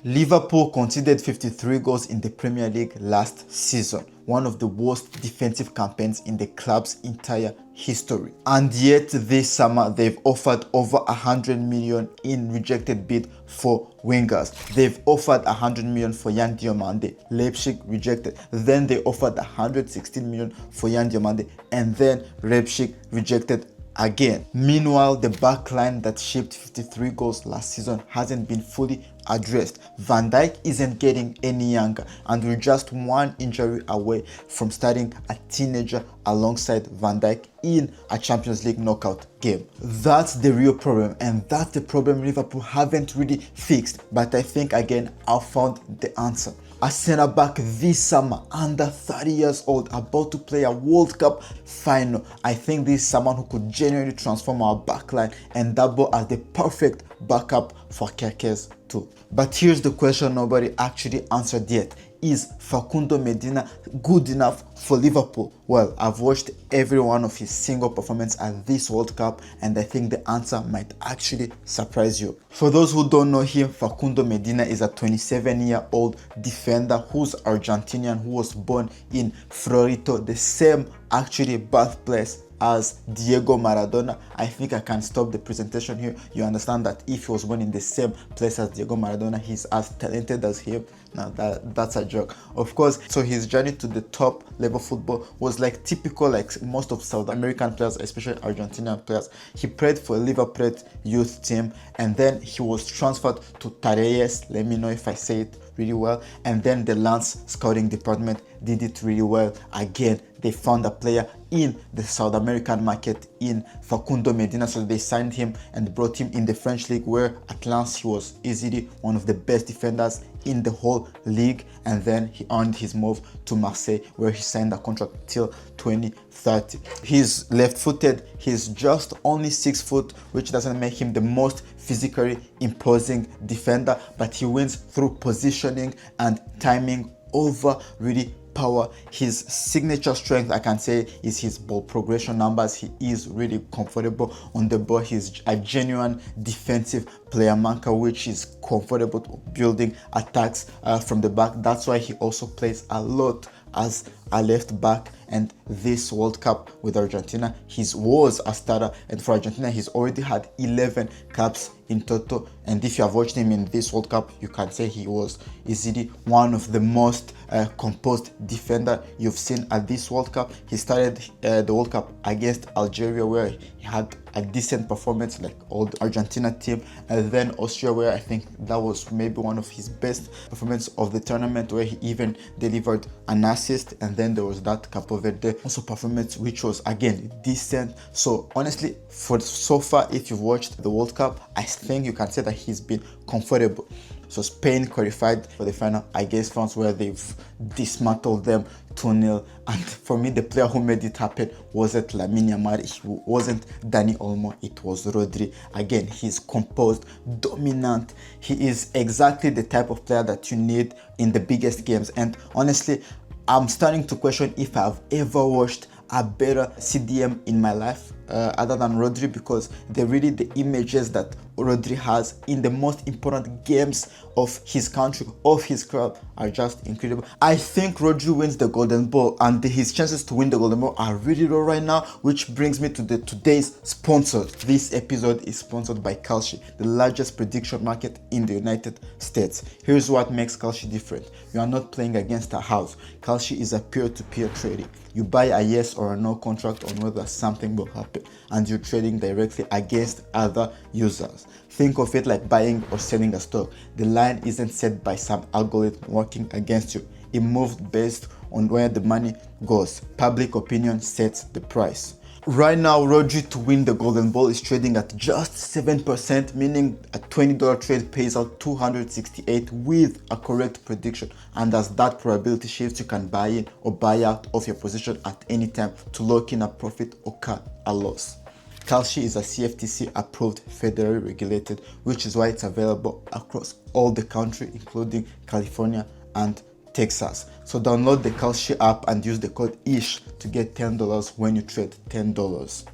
Liverpool conceded 53 goals in the Premier League last season, one of the worst defensive campaigns in the club's entire history. And yet this summer they've offered over 100 million in rejected bid for wingers. They've offered 100 million for Yan Diomande. Leipzig rejected. Then they offered 116 million for Yan Diomande, and then Leipzig rejected again. Meanwhile, the backline that shipped 53 goals last season hasn't been fully addressed. Van Dijk isn't getting any younger, and we're just one injury away from starting a teenager alongside Van Dijk in a Champions League knockout game. That's the real problem, and that's the problem Liverpool haven't really fixed. But I think again I found the answer. A centre back this summer, under 30 years old, about to play a World Cup final. I think this is someone who could genuinely transform our backline and double as the perfect backup for Keke's too. But here's the question nobody actually answered yet. Is Facundo Medina good enough for Liverpool? Well, I've watched every one of his single performances at this World Cup, and I think the answer might actually surprise you. For those who don't know him, Facundo Medina is a 27-year-old defender who's Argentinian, who was born in Florito, the same actually birthplace as Diego Maradona. I think I can stop the presentation here. You understand that if he was born in the same place as Diego Maradona, he's as talented as him. Now that's a joke, of course. So his journey to the top level football was like typical, like most of South American players, especially Argentinian players. He played for Liverpool youth team, and then he was transferred to Tareas. Let me know if I say it really well. And then the Lance scouting department did it really well. Again, they found a player in the South American market in Facundo Medina, so they signed him and brought him in the French league, where at Lens he was easily one of the best defenders in the whole league. And then he earned his move to Marseille, where he signed a contract till 2030. He's left-footed. He's just only 6 foot, which doesn't make him the most physically imposing defender, but he wins through positioning and timing over really power. His signature strength, I can say, is his ball progression numbers. He is really comfortable on the ball. He's a genuine defensive player marker, which is comfortable building attacks from the back. That's why he also plays a lot as a left back, and this World Cup with Argentina he was a starter, and for Argentina he's already had 11 caps in total. And if you have watched him in this World Cup, you can say he was easily one of the most composed defender you've seen at this World Cup. He started the World Cup against Algeria, where he had a decent performance like all the Argentina team, and then Austria, where I think that was maybe one of his best performances of the tournament, where he even delivered an assist. And then there was that Capo Verde also performance, which was again decent. So honestly, for so far, if you've watched the World Cup, I think you can say that he's been comfortable. So Spain qualified for the final against France, where they've dismantled them 2-0. And for me, the player who made it happen wasn't Lamine Yamal, it wasn't Dani Olmo, it was Rodri. Again, he's composed, dominant. He is exactly the type of player that you need in the biggest games. And honestly, I'm starting to question if I've ever watched a better CDM in my life other than Rodri, because the images that Rodri has in the most important games of his country, of his club, are just incredible. I think Rodri wins the Golden Ball, and his chances to win the Golden Ball are really low right now, which brings me to today's sponsor. This episode is sponsored by Kalshi, the largest prediction market in the United States. Here's what makes Kalshi different. You are not playing against a house. Kalshi is a peer-to-peer trading. You buy a yes or a no contract on whether something will happen, and you're trading directly against other users. Think of it like buying or selling a stock. The line isn't set by some algorithm working against you. It moves based on where the money goes. Public opinion sets the price. Right now, Rodri to win the Golden Ball is trading at just 7%, meaning a $20 trade pays out $268 with a correct prediction. And as that probability shifts, you can buy in or buy out of your position at any time to lock in a profit or cut a loss. Kalshi is a CFTC approved, federally regulated, which is why it's available across all the country, including California and Texas. So download the Kalshi app and use the code ISH to get $10 when you trade $10.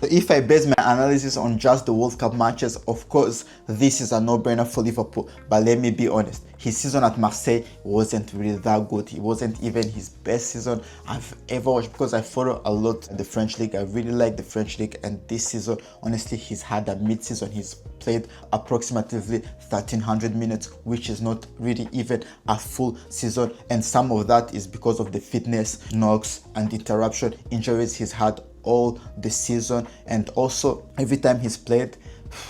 If I base my analysis on just the World Cup matches, of course, this is a no-brainer for Liverpool. But let me be honest, his season at Marseille wasn't really that good. It wasn't even his best season I've ever watched, because I follow a lot the French league. I really like the French league, and this season, honestly, he's had a mid-season. He's played approximately 1,300 minutes, which is not really even a full season, and some of that is because of the fitness knocks and interruption injuries he's had all the season. And also every time he's played,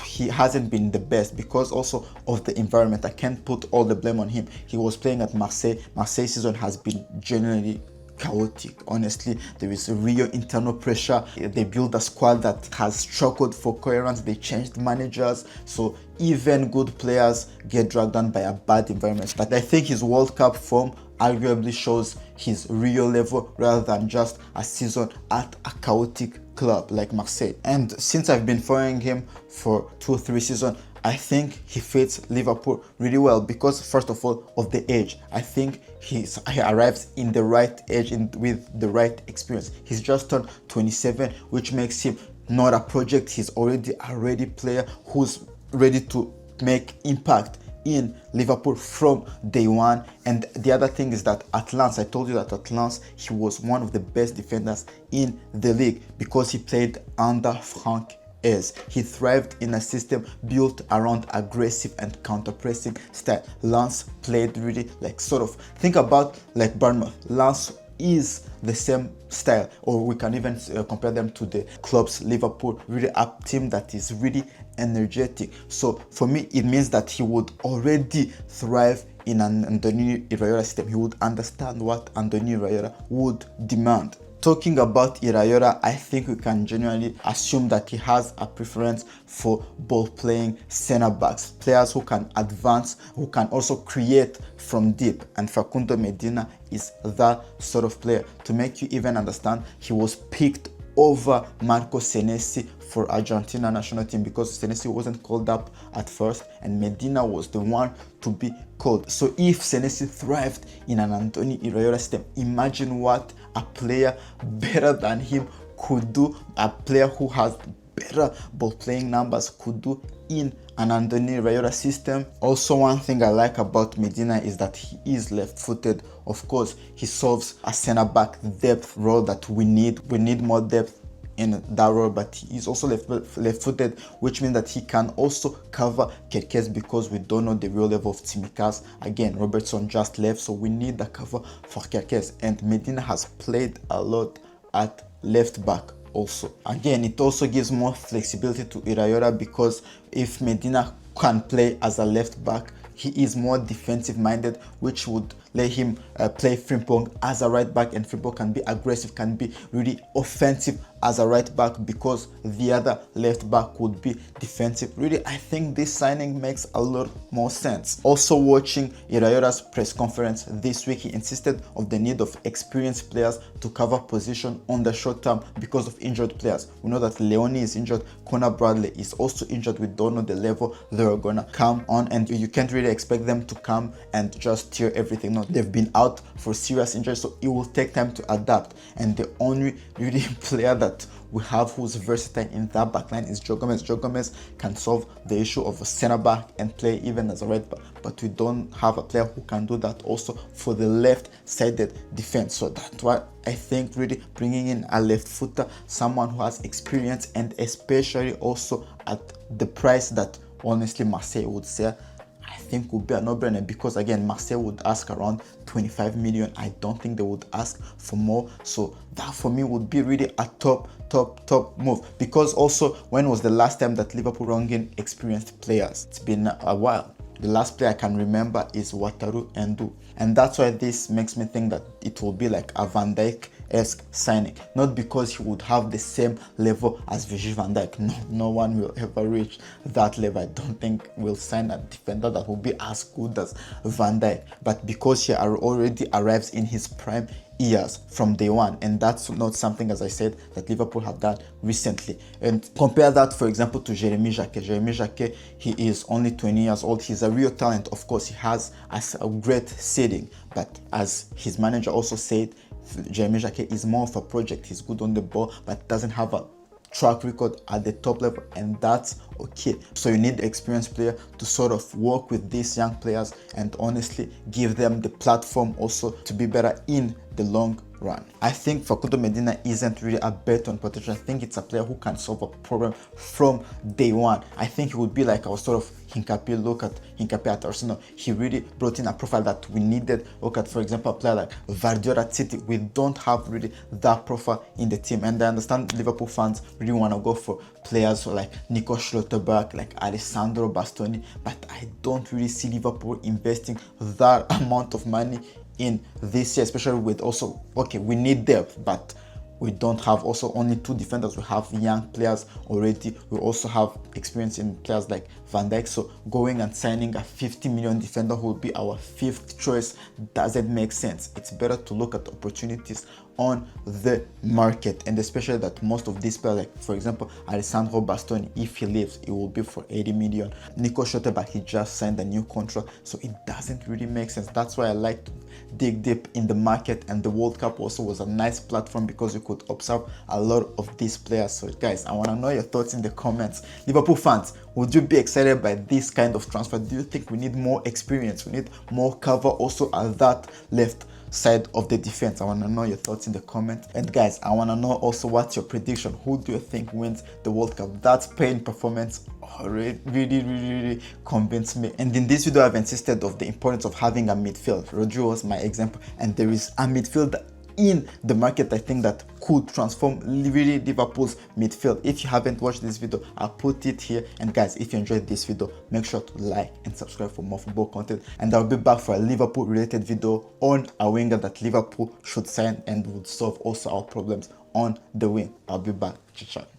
he hasn't been the best because also of the environment. I can't put all the blame on him. He was playing at Marseille. Marseille season has been generally chaotic. Honestly, there is a real internal pressure. They built a squad that has struggled for coherence. They changed managers, so even good players get dragged down by a bad environment. But I think his World Cup form arguably shows his real level rather than just a season at a chaotic club like Marseille. And since I've been following him for 2-3 seasons, I think he fits Liverpool really well because, first of all, of the age. I think he arrives in the right age with the right experience. He's just turned 27, which makes him not a project. He's already a ready player who's ready to make impact in Liverpool from day one. And the other thing is that at Lens, I told you that at Lens he was one of the best defenders in the league because he played under Frank. He thrived in a system built around aggressive and counter-pressing style. Lens played really like sort of, think about like Bournemouth. Lens is the same style, or we can even compare them to the clubs Liverpool, really a team that is really energetic. So for me, it means that he would already thrive in an Andoni Iraola system. He would understand what Andoni Iraola would demand. Talking about Iraola, I think we can genuinely assume that he has a preference for ball-playing centre-backs, players who can advance, who can also create from deep. And Facundo Medina is that sort of player. To make you even understand, he was picked over Marco Senesi for Argentina national team because Senesi wasn't called up at first and Medina was the one to be called. So if Senesi thrived in an Andoni Iraola system, imagine what a player better than him could do, a player who has better ball playing numbers could do in an Andoni Iraola system. Also, one thing I like about Medina is that he is left-footed. Of course, he solves a centre-back depth role that we need. We need more depth in that role, but he is also left-footed, which means that he can also cover Kerkez because we don't know the real level of Tsimikas. Again, Robertson just left, so we need the cover for Kerkez. And Medina has played a lot at left-back also. Again, it also gives more flexibility to Iraola because if Medina can play as a left back, he is more defensive minded, which would let him play Frimpong as a right back, and Frimpong can be aggressive, can be really offensive as a right back because the other left back would be defensive. Really, I think this signing makes a lot more sense. Also, watching Iraola's press conference this week, he insisted on the need of experienced players to cover position on the short term because of injured players. We know that Leone is injured, Conor Bradley is also injured. We don't know the level they're gonna come on, and you can't really expect them to come and just tear everything. No, they've been out for serious injuries, so it will take time to adapt. And the only really player that we have who's versatile in that backline is Joe Gomez. Joe Gomez can solve the issue of a center back and play even as a right back, but we don't have a player who can do that also for the left-sided defense. So that's why I think really bringing in a left footer, someone who has experience, and especially also at the price that honestly Marseille would sell, I think would be a no-brainer because again, Marseille would ask around 25 million. I don't think they would ask for more. So that for me would be really a top move, because also, when was the last time that Liverpool brought in experienced players? It's been a while. The last player I can remember is Wataru Endo, and that's why this makes me think that it will be like a Van Dijk-esque signing, not because he would have the same level as Virgil van Dijk. No one will ever reach that level. I don't think we'll sign a defender that will be as good as Van Dijk, but because he already arrives in his prime years from day one, and that's not something, as I said, that Liverpool have done recently. And compare that, for example, to Jeremy Jacquet. Jeremy Jacquet, he is only 20 years old. He's a real talent. Of course, he has a great setting, but as his manager also said, Jeremy Jacquet is more of a project. He's good on the ball, but doesn't have a track record at the top level, and that's okay. So you need the experienced player to sort of work with these young players and honestly give them the platform also to be better in the long run. I think Facundo Medina isn't really a bet on potential. I think it's a player who can solve a problem from day one. I think he would be like our sort of Hincapié. Look at Hincapié at Arsenal. He really brought in a profile that we needed. Look at, for example, a player like Guardiola at City. We don't have really that profile in the team. And I understand Liverpool fans really want to go for players like Nico Schlotterbeck, like Alessandro Bastoni, but I don't really see Liverpool investing that amount of money in this year, especially with also, okay, we need depth, but we don't have also only 2 defenders. We have young players already. We also have experience in players like Van Dijk. So going and signing a 50 million defender who will be our 5th choice doesn't make sense. It's better to look at opportunities on the market, and especially that most of these players, like for example Alessandro Bastoni, if he leaves, it will be for 80 million. Nico Schlotterbeck, he just signed a new contract, so it doesn't really make sense. That's why I like to dig deep in the market, and the World Cup also was a nice platform because you could observe a lot of these players. So guys, I want to know your thoughts in the comments. Liverpool fans, would you be excited by this kind of transfer? Do you think we need more experience? We need more cover also at that left side of the defense? I want to know your thoughts in the comments. And guys, I want to know also what's your prediction. Who do you think wins the World Cup? That Spain performance really convinced me. And in this video, I've insisted of the importance of having a midfield. Rodrigo was my example, and there is a midfield in the market I think that could transform really Liverpool's midfield. If you haven't watched this video, I'll put it here. And guys, if you enjoyed this video, make sure to like and subscribe for more football content, and I'll be back for a Liverpool related video on a winger that Liverpool should sign and would solve also our problems on the wing. I'll be back. Ciao.